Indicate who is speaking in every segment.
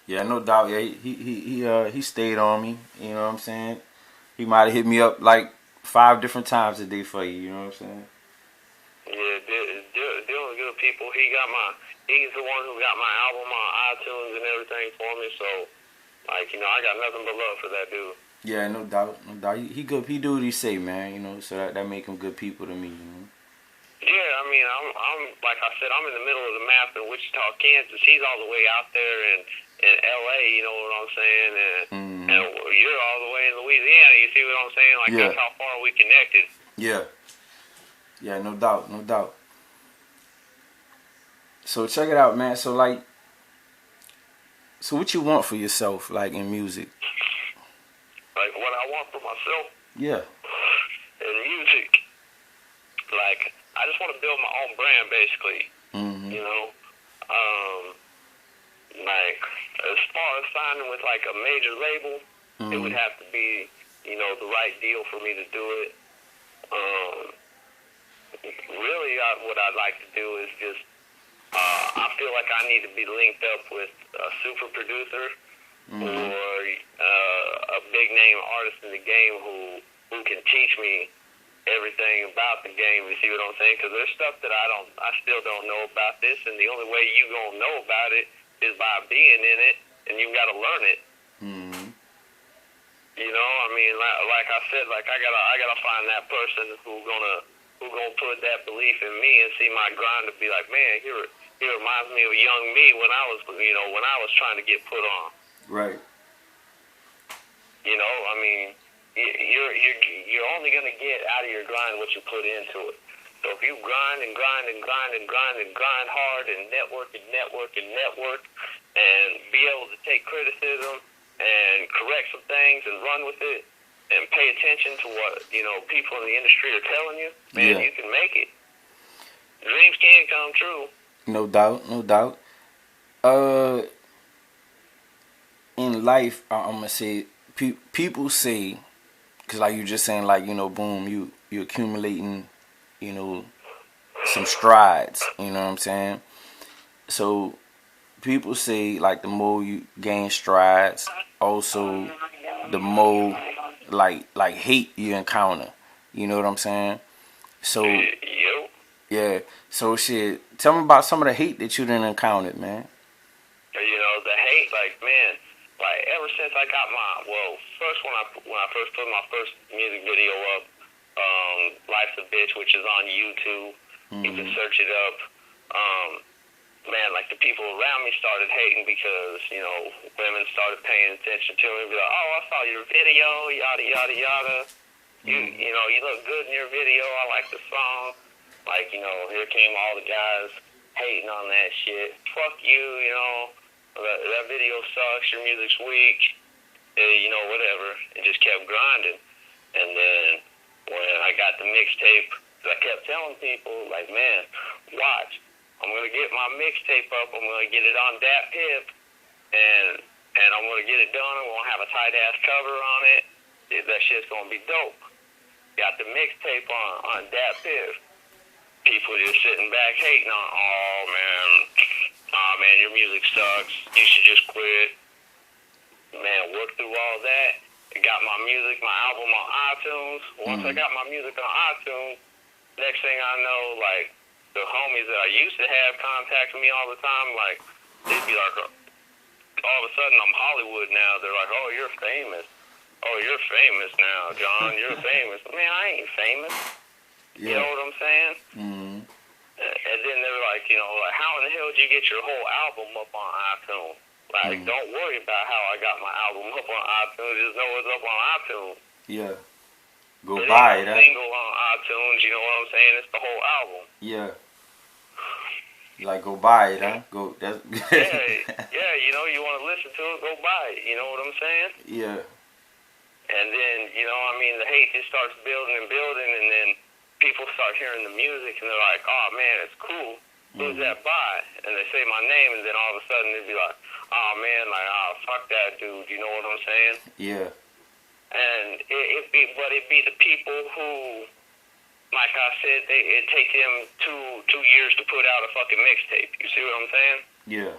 Speaker 1: Yeah, no doubt. Yeah, he stayed on me. You know what I'm saying? He might have hit me up like 5 different times a day for you. You know what I'm saying?
Speaker 2: Yeah, dealing with good people. He's the one who got my album on iTunes and everything for me. So, like, I got nothing but love for that dude.
Speaker 1: Yeah, no doubt, no doubt. He good. He do what he say, man. You know, so that make him good people to me. You know.
Speaker 2: Yeah, I mean, I'm like I said, I'm in the middle of the map in Wichita, Kansas. He's all the way out there in L.A. You know what I'm saying? And
Speaker 1: Mm-hmm.
Speaker 2: you're all the way in Louisiana. You see what I'm saying? Like
Speaker 1: Yeah,
Speaker 2: that's how far we connected.
Speaker 1: yeah, yeah. No doubt, no doubt. So check it out, man. So like, so what you want for yourself, like in music?
Speaker 2: Like what I want for myself
Speaker 1: Yeah.
Speaker 2: in music, like I just want to build my own brand, basically.
Speaker 1: Mm-hmm.
Speaker 2: You know, um, like as far as signing with like a major label, it would have to be, the right deal for me to do it. Um, really, what I'd like to do is just, I feel like I need to be linked up with a super producer or a big name artist in the game who can teach me everything about the game. You see what I'm saying? Because there's stuff that I still don't know about this, and the only way you gonna know about it is by being in it, and you gotta learn it.
Speaker 1: Mm-hmm.
Speaker 2: You know, I mean, like I said, like I gotta find that person who gonna put that belief in me and see my grind to be like, man, he reminds me of young me when I was trying to get put on.
Speaker 1: Right.
Speaker 2: You know, I mean, you're only gonna get out of your grind what you put into it. So if you grind and grind and grind and grind and grind hard and network and network and network and be able to take criticism and correct some things and run with it and pay attention to what, people in the industry are telling you, man, you can make it. Dreams can come true.
Speaker 1: No doubt, no doubt. In life, I'm gonna say people say, cause like you just saying, like boom, you accumulating, you know, some strides. You know what I'm saying? So people say like the more you gain strides, also the more like hate you encounter. You know what I'm saying? So
Speaker 2: Yep.
Speaker 1: yeah. So shit. Tell me about some of the hate that you done encountered, man.
Speaker 2: The hate, like, man, like ever since I got first when I first put my first music video up, Life's a Bitch, which is on YouTube. You can search it up. Man, like the people around me started hating because, women started paying attention to me. Be like, oh, I saw your video, yada, yada, yada. You look good in your video. I like the song. Like, here came all the guys hating on that shit. Fuck you, that video sucks. Your music's weak. Whatever. It just kept grinding. And then when I got the mixtape, I kept telling people, like, man, watch. I'm gonna get my mixtape up. I'm gonna get it on Dat Piff, and I'm gonna get it done. I'm gonna have a tight ass cover on it. That shit's gonna be dope. Got the mixtape on Dat Piff. People just sitting back hating on. Oh man, your music sucks. You should just quit. Man, work through all that. I got my music, my album on iTunes. Once I got my music on iTunes, next thing I know, like, the homies that I used to have contacting me all the time, like, they'd be like, all of a sudden I'm Hollywood now. They're like, oh, you're famous. Oh, you're famous now, John. You're famous. Man, I ain't famous. Yeah. You know what I'm saying?
Speaker 1: Mm-hmm.
Speaker 2: And then they're like, like, how in the hell did you get your whole album up on iTunes? Like, don't worry about how I got my album up on iTunes. Just know it's up on iTunes.
Speaker 1: Yeah. Go buy it.
Speaker 2: Single on iTunes, you know what I'm saying? It's the whole album.
Speaker 1: Yeah. Like, go buy it, huh? Go. That's
Speaker 2: yeah. You want to listen to it, go buy it. You know what I'm saying?
Speaker 1: Yeah.
Speaker 2: And then, the hate just starts building and building, and then people start hearing the music, and they're like, oh, man, it's cool. Who's that by? And they say my name, and then all of a sudden they'd be like, oh, man, like, oh, fuck that dude. You know what I'm saying?
Speaker 1: Yeah.
Speaker 2: And it'd be the people who, like I said, it take them two years to put out a fucking mixtape. You see what I'm saying?
Speaker 1: Yeah.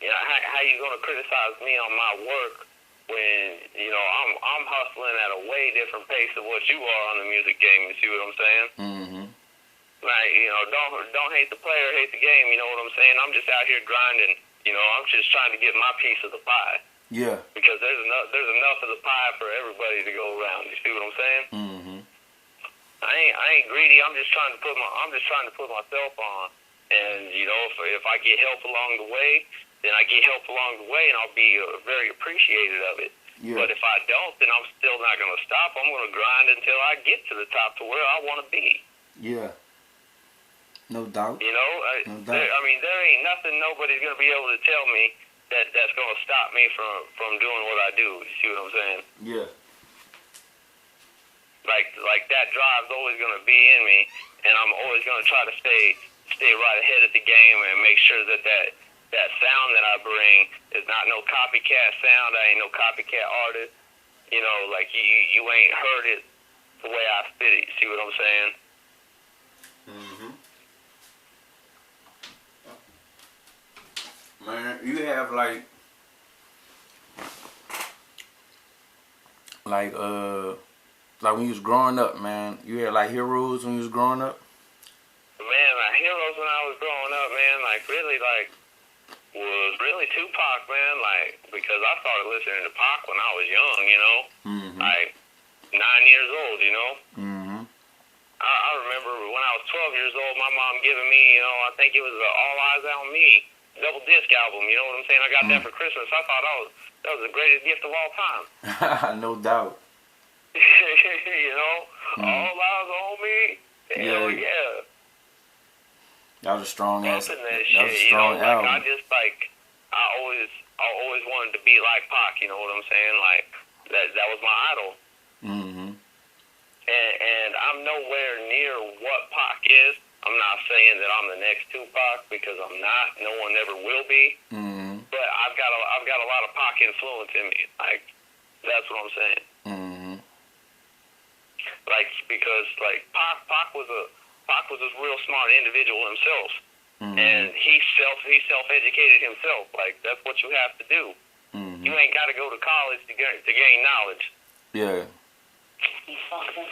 Speaker 2: You know, how you gonna criticize me on my work when I'm hustling at a way different pace of what you are on the music game? You see what I'm saying?
Speaker 1: Mm-hmm.
Speaker 2: Like, don't hate the player, hate the game. You know what I'm saying? I'm just out here grinding. I'm just trying to get my piece of the pie.
Speaker 1: Yeah.
Speaker 2: Because there's enough of the pie for everybody to go around. You see what I'm saying?
Speaker 1: Mm-hmm.
Speaker 2: I ain't greedy. I'm just trying to put myself on. And if I get help along the way, then I get help along the way, and I'll be very appreciative of it.
Speaker 1: Yeah.
Speaker 2: But if I don't, then I'm still not going to stop. I'm going to grind until I get to the top to where I want to be.
Speaker 1: Yeah. No doubt.
Speaker 2: No doubt. There ain't nothing nobody's going to be able to tell me that's going to stop me from doing what I do. You see what I'm saying?
Speaker 1: Yeah.
Speaker 2: Like that drive's always going to be in me, and I'm always going to try to stay right ahead of the game and make sure that sound that I bring is not no copycat sound. I ain't no copycat artist. Like you ain't heard it the way I spit it. You see what I'm saying?
Speaker 1: Mm-hmm. Man, you have like when you was growing up, man, you had like heroes when you was growing up?
Speaker 2: Man, my heroes when I was growing up, man, was really Tupac, man, because I started listening to Pac when I was young,
Speaker 1: Mm-hmm.
Speaker 2: like 9 years old,
Speaker 1: Mm-hmm.
Speaker 2: I remember when I was 12 years old, my mom giving me, I think it was the All Eyes on Me double disc album, you know what I'm saying? I got that for Christmas. I thought that was the greatest gift of all time.
Speaker 1: No doubt.
Speaker 2: All Eyes on Me. Hell yeah.
Speaker 1: That was a strong ass.
Speaker 2: That
Speaker 1: was a strong album.
Speaker 2: I always wanted to be like Pac. You know what I'm saying? Like that was my idol.
Speaker 1: Mm-hmm.
Speaker 2: And I'm nowhere near what Pac is. I'm not saying that I'm the next Tupac because I'm not. No one ever will be.
Speaker 1: Mm-hmm.
Speaker 2: But I've got a lot of Pac influence in me. Like that's what I'm saying.
Speaker 1: Mm-hmm.
Speaker 2: Because Pac was a real smart individual himself.
Speaker 1: Mm-hmm.
Speaker 2: And he self-educated himself. Like that's what you have to do.
Speaker 1: Mm-hmm.
Speaker 2: You ain't got to go to college to gain knowledge.
Speaker 1: Yeah.
Speaker 2: You fucking